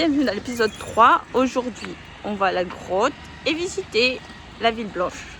bienvenue dans l'épisode 3. Aujourd'hui, on va à la grotte et visiter la ville blanche.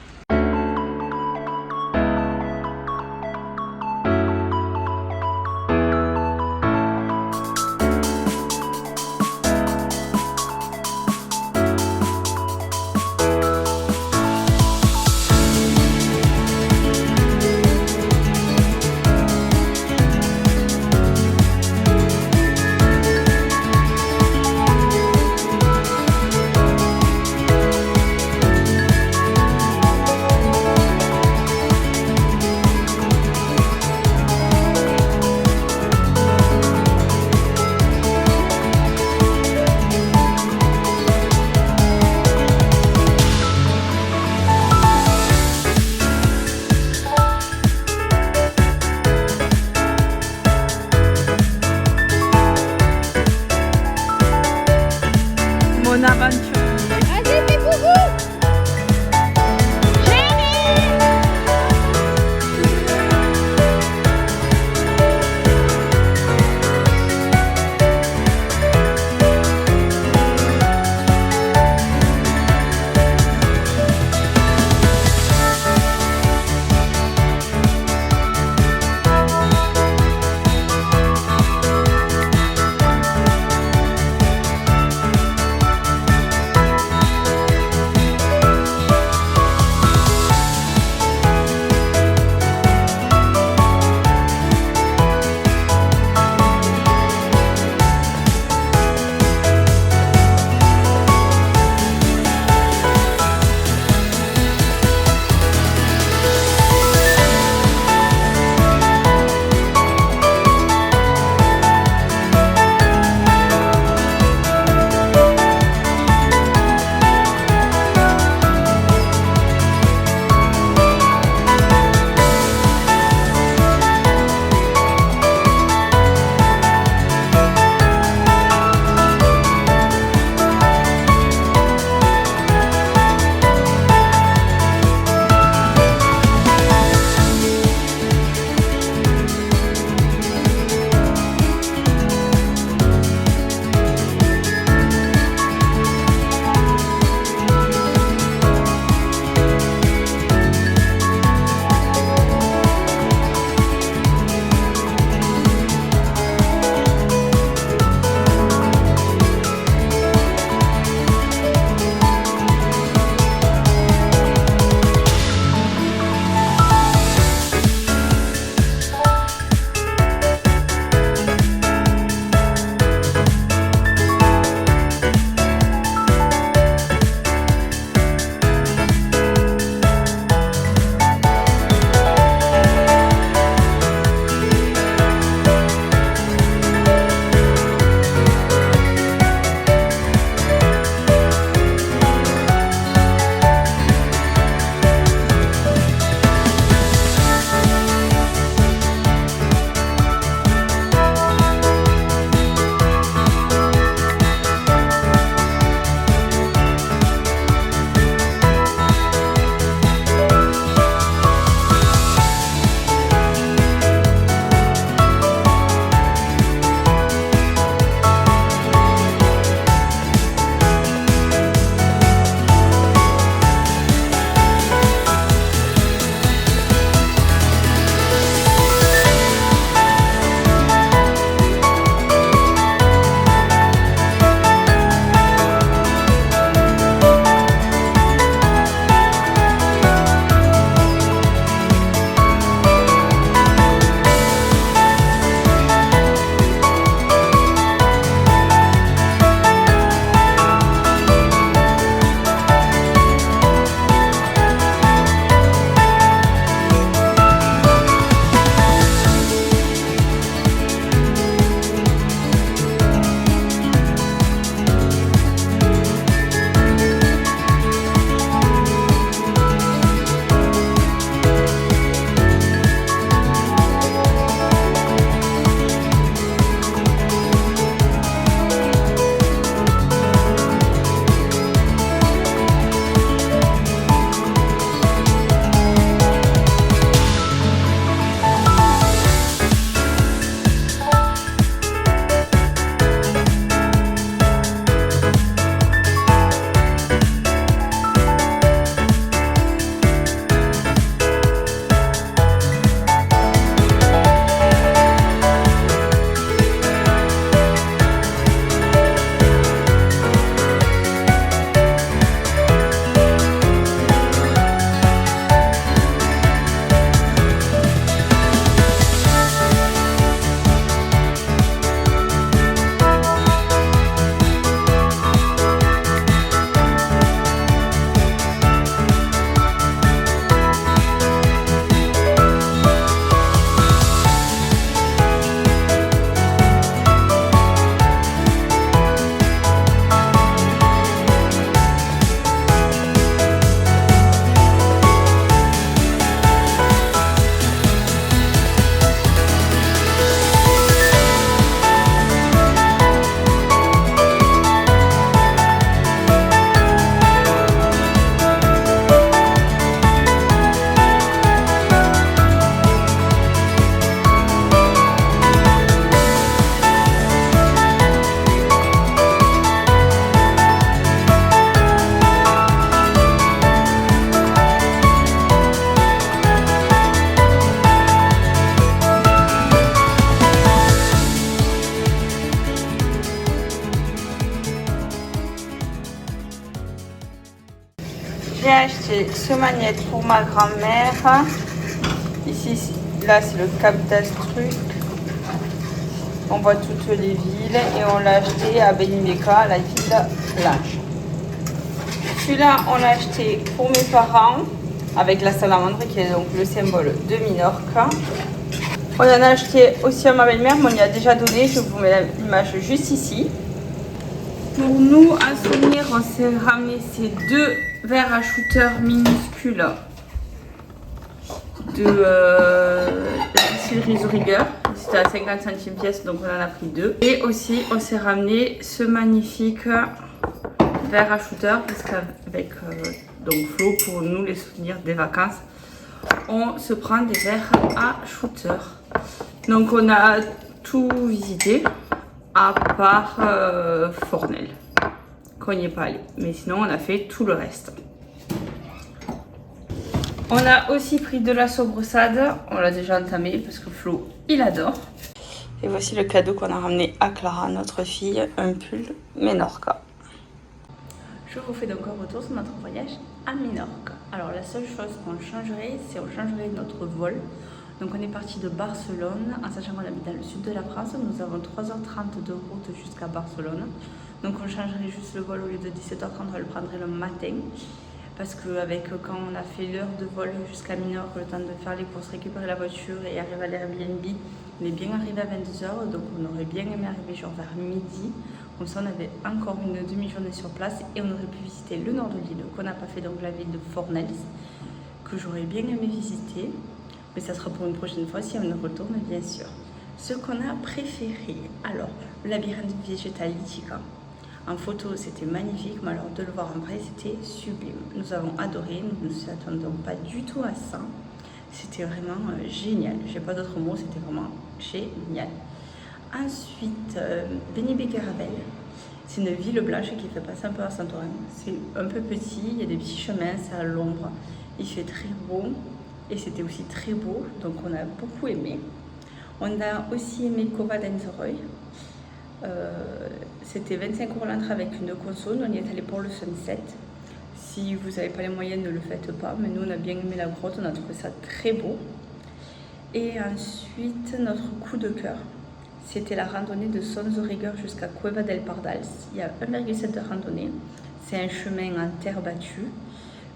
acheté ce magnète pour ma grand-mère. Ici, là, c'est le Cap d'Astruc. On voit toutes les villes et on l'a acheté à Benimeka, la ville blanche. Celui-là, on l'a acheté pour mes parents avec la salamandre qui est donc le symbole de Minorque. On en a acheté aussi à ma belle-mère, mais on y a déjà donné. Je vous mets l'image juste ici. Pour nous, un souvenir, on s'est ramené ces deux verres à shooter minuscules de la distillerie Zuriger. C'était à 50 centimes pièce, donc on en a pris deux. Et aussi, on s'est ramené ce magnifique verre à shooter, parce qu'avec donc Flo, pour nous, les souvenirs des vacances, on se prend des verres à shooter. Donc on a tout visité, à part Fornel, qu'on n'y est pas allé. Mais sinon, on a fait tout le reste. On a aussi pris de la sobressade. On l'a déjà entamé parce que Flo, il adore. Et voici le cadeau qu'on a ramené à Clara, notre fille, un pull Menorca. Je vous fais donc un retour sur notre voyage à Minorque. Alors la seule chose qu'on changerait, c'est qu'on changerait notre vol. Donc on est parti de Barcelone, en sachant qu'on habite dans le sud de la France. Nous avons 3h30 de route jusqu'à Barcelone. Donc on changerait juste le vol, au lieu de 17h30, on le prendrait le matin. Parce qu'avec quand on a fait l'heure de vol jusqu'à Minorque, le temps de faire les courses, récupérer la voiture et arriver à l'Airbnb, on est bien arrivé à 22h. Donc on aurait bien aimé arriver genre vers midi. Comme ça, on avait encore une demi-journée sur place et on aurait pu visiter le nord de l'île qu'on n'a pas fait, donc la ville de Fornels, que j'aurais bien aimé visiter. Mais ça sera pour une prochaine fois si on y retourne, bien sûr. Ce qu'on a préféré, alors, le labyrinthe végétalitica. En photo, c'était magnifique, mais alors de le voir en vrai, c'était sublime. Nous avons adoré, nous ne nous attendions pas du tout à ça. C'était vraiment génial. J'ai pas d'autres mots, c'était vraiment génial. Ensuite, Benimeka-Ravel, c'est une ville blanche qui fait passer un peu à Santorin. C'est un peu petit, il y a des petits chemins, c'est à l'ombre, il fait très beau et c'était aussi très beau, donc on a beaucoup aimé. On a aussi aimé Cova d'Enzeroy. C'était 25 € l'entrée avec une console, on y est allé pour le sunset. Si vous n'avez pas les moyens, ne le faites pas, mais nous on a bien aimé la grotte, on a trouvé ça très beau. Et ensuite, notre coup de cœur, c'était la randonnée de Son Zuriger jusqu'à Cueva del Pardals. Il y a 1,7 de randonnée. C'est un chemin en terre battue.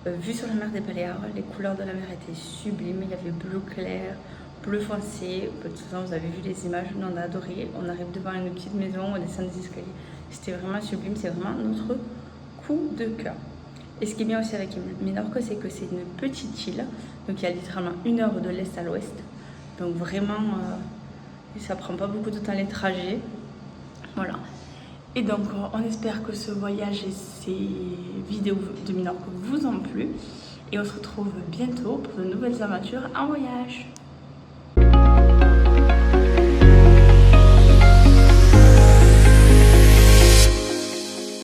Vue sur la mer des Baléares, les couleurs de la mer étaient sublimes. Il y avait bleu clair, bleu foncé. De toute façon, vous avez vu les images, nous on a adoré. On arrive devant une petite maison, on descend des escaliers. C'était vraiment sublime, c'est vraiment notre coup de cœur. Et ce qui est bien aussi avec Minorque, c'est que c'est une petite île. Donc il y a littéralement 1 heure de l'est à l'ouest. Donc vraiment... ça prend pas beaucoup de temps les trajets. Voilà. Et donc on espère que ce voyage et ces vidéos de Minorque vous ont plu. Et on se retrouve bientôt pour de nouvelles aventures en voyage.